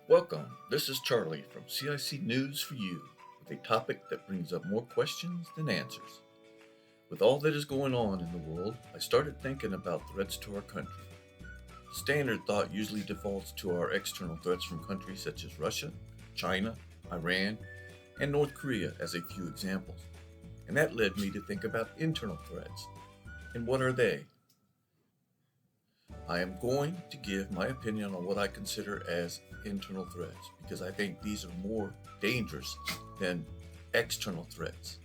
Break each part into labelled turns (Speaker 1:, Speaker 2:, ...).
Speaker 1: Welcome. This is Charlie from CIC News for You with a topic that brings up more questions than answers. With all that is going on in the world, I started thinking about threats to our country. Standard thought usually defaults to our external threats from countries such as Russia, China, Iran, and North Korea as a few examples. And that led me to think about internal threats. And what are they? I am going to give my opinion on what I consider as internal threats because I think these are more dangerous than external threats.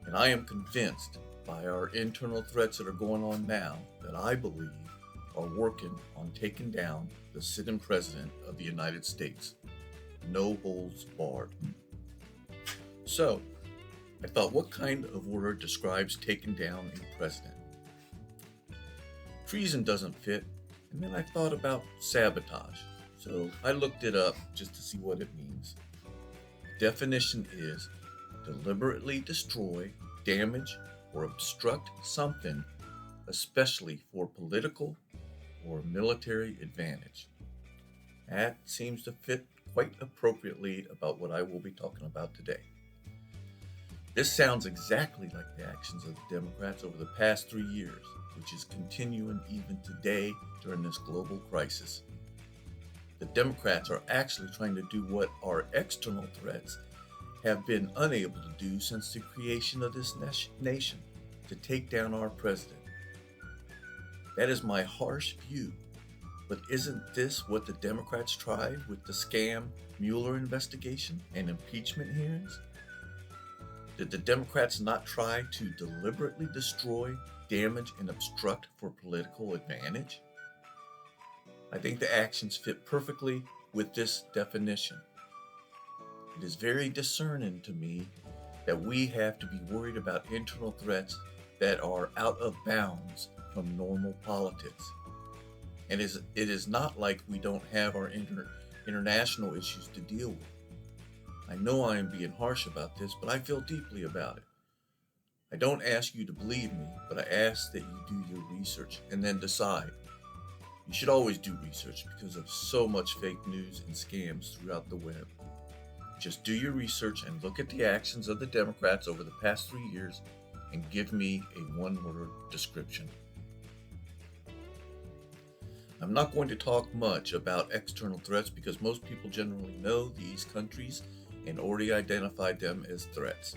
Speaker 1: And I am convinced by our internal threats that are going on now that I believe are working on taking down the sitting president of the United States. No holds barred. So, I thought, what kind of word describes taking down a president? Treason doesn't fit, and then I thought about sabotage. So I looked it up just to see what it means. The definition is deliberately destroy, damage, or obstruct something, especially for political or military advantage. That seems to fit quite appropriately about what I will be talking about today. This sounds exactly like the actions of the Democrats over the past 3 years, which is continuing even today during this global crisis. The Democrats are actually trying to do what our external threats have been unable to do since the creation of this nation, to take down our president. That is my harsh view, but isn't this what the Democrats tried with the scam Mueller investigation and impeachment hearings? Did the Democrats not try to deliberately destroy, damage, and obstruct for political advantage? I think the actions fit perfectly with this definition. It is very discerning to me that we have to be worried about internal threats that are out of bounds from normal politics. And it is not like we don't have our international issues to deal with. I know I am being harsh about this, but I feel deeply about it. I don't ask you to believe me, but I ask that you do your research and then decide. You should always do research because of so much fake news and scams throughout the web. Just do your research and look at the actions of the Democrats over the past 3 years and give me a one-word description. I'm not going to talk much about external threats because most people generally know these countries and already identified them as threats.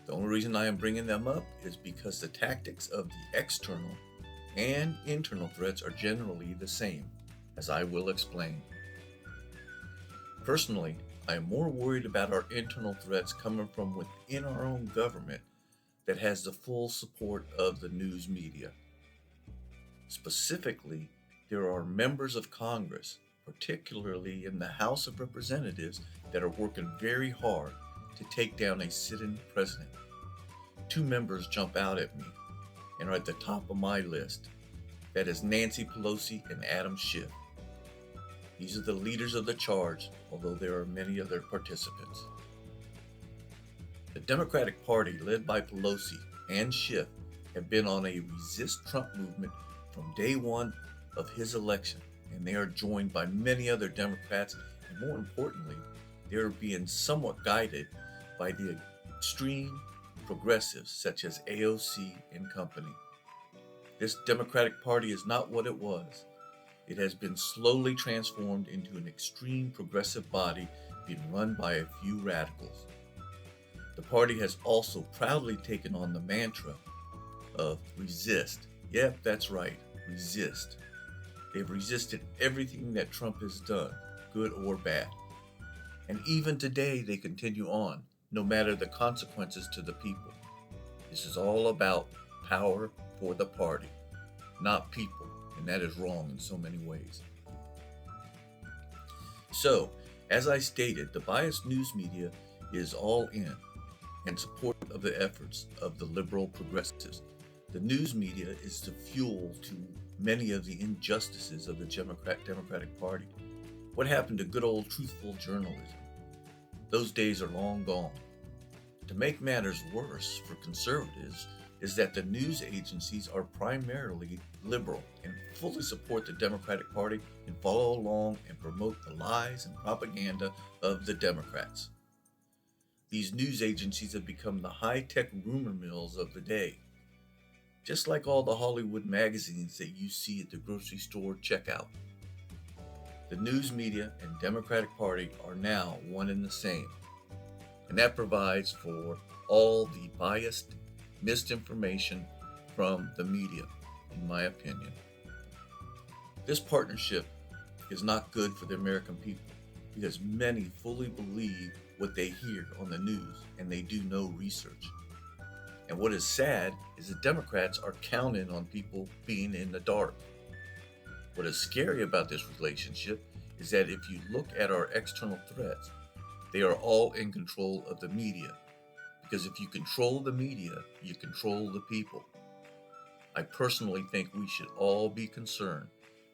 Speaker 1: The only reason I am bringing them up is because the tactics of the external and internal threats are generally the same, as I will explain. Personally, I am more worried about our internal threats coming from within our own government that has the full support of the news media. Specifically, there are members of Congress, particularly in the House of Representatives, that are working very hard to take down a sitting president. Two members jump out at me and are at the top of my list. That is Nancy Pelosi and Adam Schiff. These are the leaders of the charge, although there are many other participants. The Democratic Party, led by Pelosi and Schiff, have been on a resist Trump movement from day one of his election, and they are joined by many other Democrats, and more importantly, they are being somewhat guided by the extreme progressives such as AOC and company. This Democratic Party is not what it was. It has been slowly transformed into an extreme progressive body being run by a few radicals. The party has also proudly taken on the mantra of resist. Yep, that's right, resist. They've resisted everything that Trump has done, good or bad. And even today, they continue on, no matter the consequences to the people. This is all about power for the party, not people, and that is wrong in so many ways. So, as I stated, the biased news media is all in support of the efforts of the liberal progressives. The news media is the fuel to many of the injustices of the Democratic Party. What happened to good old truthful journalism? Those days are long gone. To make matters worse for conservatives, is that the news agencies are primarily liberal and fully support the Democratic Party and follow along and promote the lies and propaganda of the Democrats. These news agencies have become the high tech rumor mills of the day, just like all the Hollywood magazines that you see at the grocery store checkout. The news media and Democratic Party are now one and the same, and that provides for all the biased misinformation from the media, in my opinion. This partnership is not good for the American people because many fully believe what they hear on the news and they do no research. And what is sad is the Democrats are counting on people being in the dark. What is scary about this relationship is that if you look at our external threats, they are all in control of the media. Because if you control the media, you control the people. I personally think we should all be concerned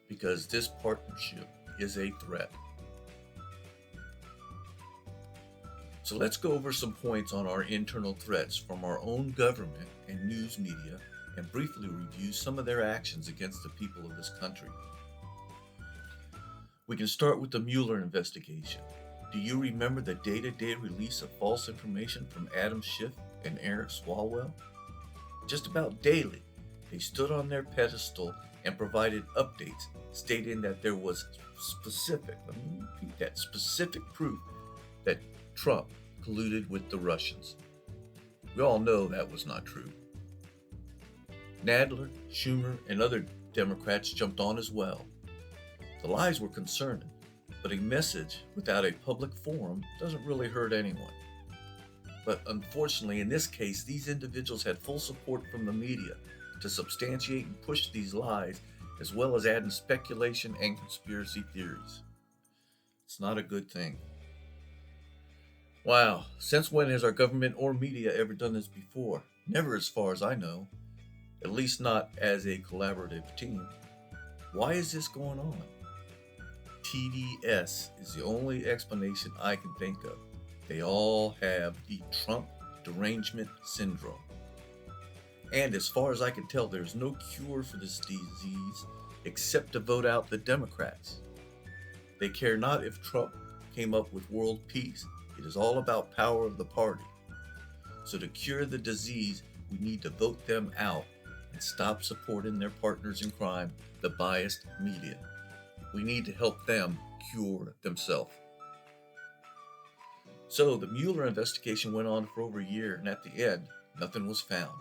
Speaker 1: because this partnership is a threat. So let's go over some points on our internal threats from our own government and news media and briefly review some of their actions against the people of this country. We can start with the Mueller investigation. Do you remember the day-to-day release of false information from Adam Schiff and Eric Swalwell? Just about daily, they stood on their pedestal and provided updates stating that there was specific proof that Trump colluded with the Russians. We all know that was not true. Nadler, Schumer, and other Democrats jumped on as well. The lies were concerning, but a message without a public forum doesn't really hurt anyone. But unfortunately, in this case, these individuals had full support from the media to substantiate and push these lies, as well as adding speculation and conspiracy theories. It's not a good thing. Wow, since when has our government or media ever done this before? Never, as far as I know. At least not as a collaborative team. Why is this going on? TDS is the only explanation I can think of. They all have the Trump derangement syndrome. And as far as I can tell, there's no cure for this disease except to vote out the Democrats. They care not if Trump came up with world peace. It is all about power of the party. So to cure the disease, we need to vote them out and stop supporting their partners in crime, the biased media. We need to help them cure themselves. So the Mueller investigation went on for over a year, and at the end, nothing was found.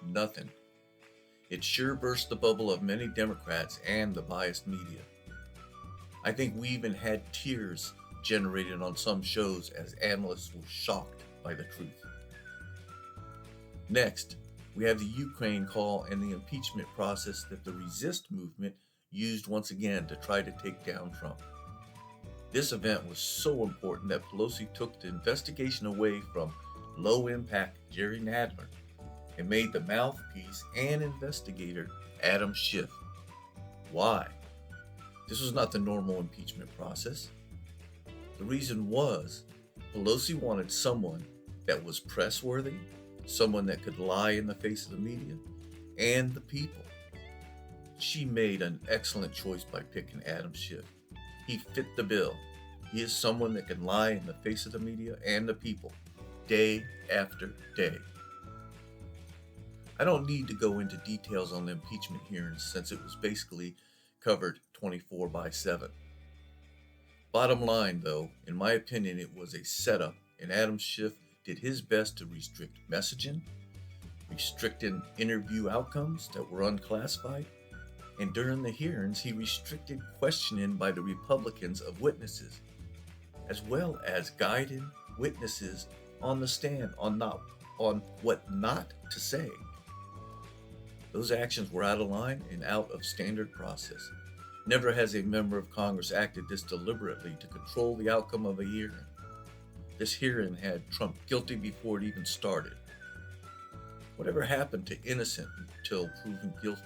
Speaker 1: Nothing. It sure burst the bubble of many Democrats and the biased media. I think we even had tears generated on some shows as analysts were shocked by the truth. Next, we have the Ukraine call and the impeachment process that the Resist movement used once again to try to take down Trump. This event was so important that Pelosi took the investigation away from low-impact Jerry Nadler and made the mouthpiece and investigator Adam Schiff. Why? This was not the normal impeachment process. The reason was Pelosi wanted someone that was press-worthy, someone that could lie in the face of the media and the people. She made an excellent choice by picking Adam Schiff. He fit the bill. He is someone that can lie in the face of the media and the people, day after day. I don't need to go into details on the impeachment hearings since it was basically covered 24/7. Bottom line, though, in my opinion, it was a setup, and Adam Schiff did his best to restrict messaging, restricting interview outcomes that were unclassified, and during the hearings, he restricted questioning by the Republicans of witnesses, as well as guiding witnesses on the stand on what not to say. Those actions were out of line and out of standard process. Never has a member of Congress acted this deliberately to control the outcome of a hearing. This hearing had Trump guilty before it even started. Whatever happened to innocent until proven guilty?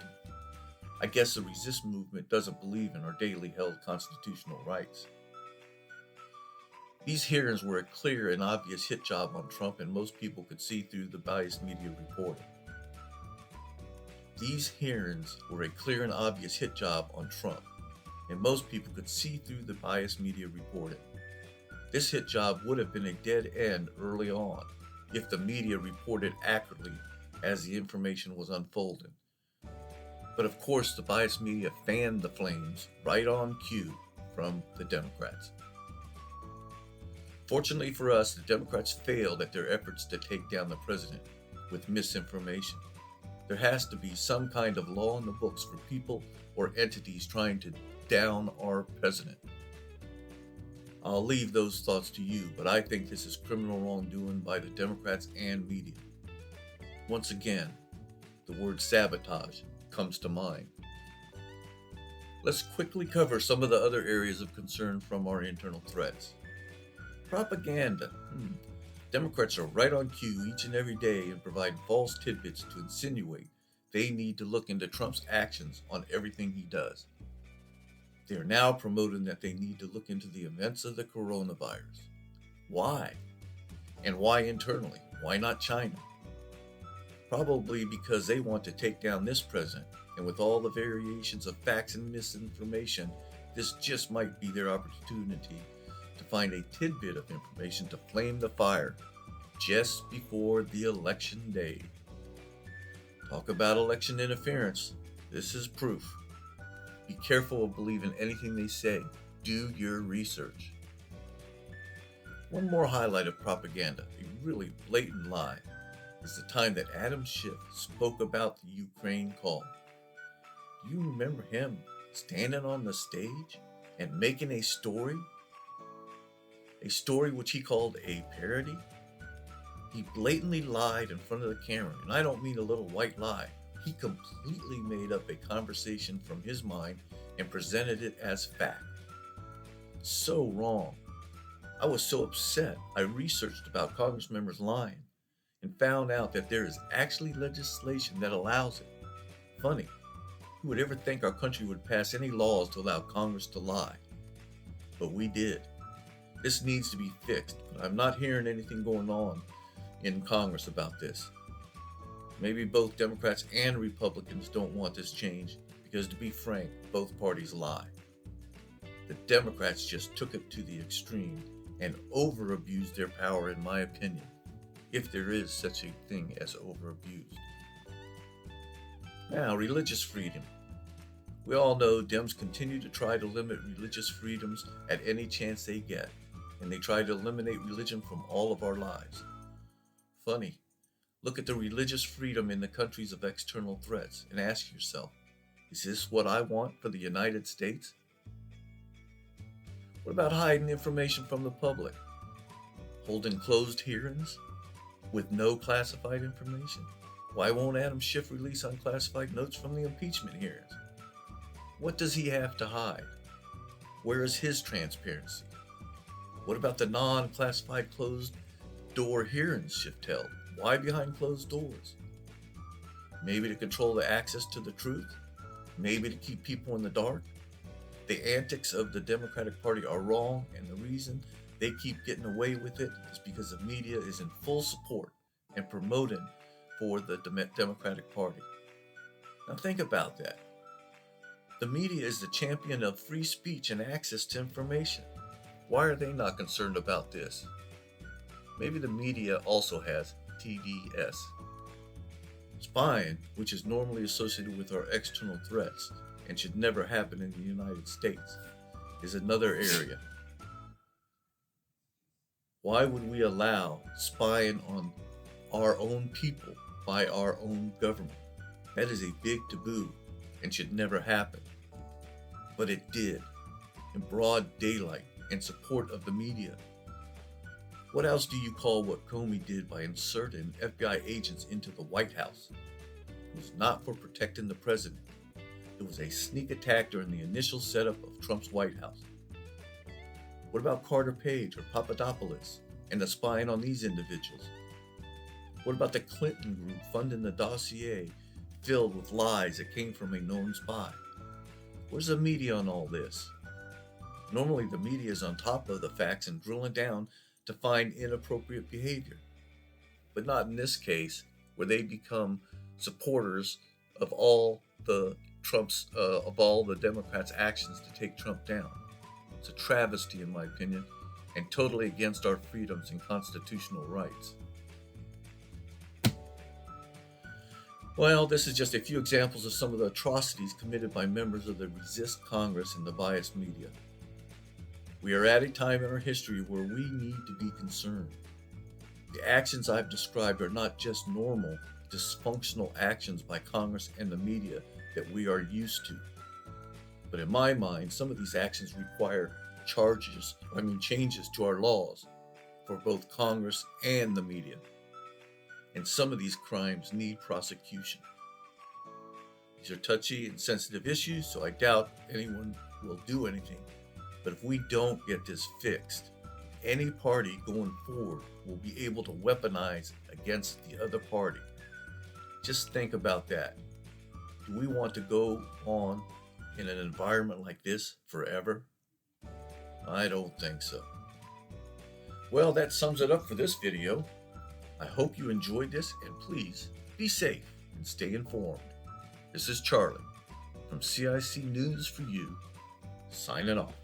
Speaker 1: I guess the Resist movement doesn't believe in our daily held constitutional rights. These hearings were a clear and obvious hit job on Trump, and most people could see through the biased media reporting. These hearings were a clear and obvious hit job on Trump, and most people could see through the biased media reporting. This hit job would have been a dead end early on if the media reported accurately as the information was unfolding. But of course, the biased media fanned the flames right on cue from the Democrats. Fortunately for us, the Democrats failed at their efforts to take down the president with misinformation. There has to be some kind of law in the books for people or entities trying to down our president. I'll leave those thoughts to you, but I think this is criminal wrongdoing by the Democrats and media. Once again, the word sabotage comes to mind. Let's quickly cover some of the other areas of concern from our internal threats. Propaganda. Democrats are right on cue each and every day and provide false tidbits to insinuate they need to look into Trump's actions on everything he does. They are now promoting that they need to look into the events of the coronavirus. Why? And why internally? Why not China? Probably because they want to take down this president, and with all the variations of facts and misinformation, this just might be their opportunity to find a tidbit of information to flame the fire just before the election day. Talk about election interference. This is proof. Be careful of believing anything they say. Do your research. One more highlight of propaganda, a really blatant lie, is the time that Adam Schiff spoke about the Ukraine call. Do you remember him standing on the stage and making a story which he called a parody? He blatantly lied in front of the camera, and I don't mean a little white lie. He completely made up a conversation from his mind and presented it as fact. So wrong. I was so upset, I researched about Congress members lying and found out that there is actually legislation that allows it. Funny, who would ever think our country would pass any laws to allow Congress to lie? But we did. This needs to be fixed, but I'm not hearing anything going on in Congress about this. Maybe both Democrats and Republicans don't want this change because, to be frank, both parties lie. The Democrats just took it to the extreme and over-abused their power, in my opinion, if there is such a thing as over-abused. Now, religious freedom. We all know Dems continue to try to limit religious freedoms at any chance they get, and they try to eliminate religion from all of our lives. Funny. Look at the religious freedom in the countries of external threats and ask yourself, is this what I want for the United States? What about hiding information from the public? Holding closed hearings with no classified information? Why won't Adam Schiff release unclassified notes from the impeachment hearings? What does he have to hide? Where is his transparency? What about the non-classified closed-door hearings Schiff held? Why behind closed doors? Maybe to control the access to the truth? Maybe to keep people in the dark? The antics of the Democratic Party are wrong, and the reason they keep getting away with it is because the media is in full support and promoting for the Democratic Party. Now think about that. The media is the champion of free speech and access to information. Why are they not concerned about this? Maybe the media also has TDS. Spying, which is normally associated with our external threats and should never happen in the United States, is another area. Why would we allow spying on our own people by our own government? That is a big taboo and should never happen. But it did, in broad daylight, in support of the media. What else do you call what Comey did by inserting FBI agents into the White House? It was not for protecting the president. It was a sneak attack during the initial setup of Trump's White House. What about Carter Page or Papadopoulos and the spying on these individuals? What about the Clinton group funding the dossier filled with lies that came from a known spy? Where's the media on all this? Normally the media is on top of the facts and drilling down to find inappropriate behavior. But not in this case, where they become supporters of all the Democrats' actions to take Trump down. It's a travesty, in my opinion, and totally against our freedoms and constitutional rights. Well, this is just a few examples of some of the atrocities committed by members of the Resist Congress and the biased media. We are at a time in our history where we need to be concerned. The actions I've described are not just normal, dysfunctional actions by Congress and the media that we are used to. But in my mind, some of these actions require changes to our laws for both Congress and the media. And some of these crimes need prosecution. These are touchy and sensitive issues, so I doubt anyone will do anything. But if we don't get this fixed, any party going forward will be able to weaponize against the other party. Just think about that. Do we want to go on in an environment like this forever? I don't think so. Well, that sums it up for this video. I hope you enjoyed this, and please be safe and stay informed. This is Charlie from CIC News for You, signing off.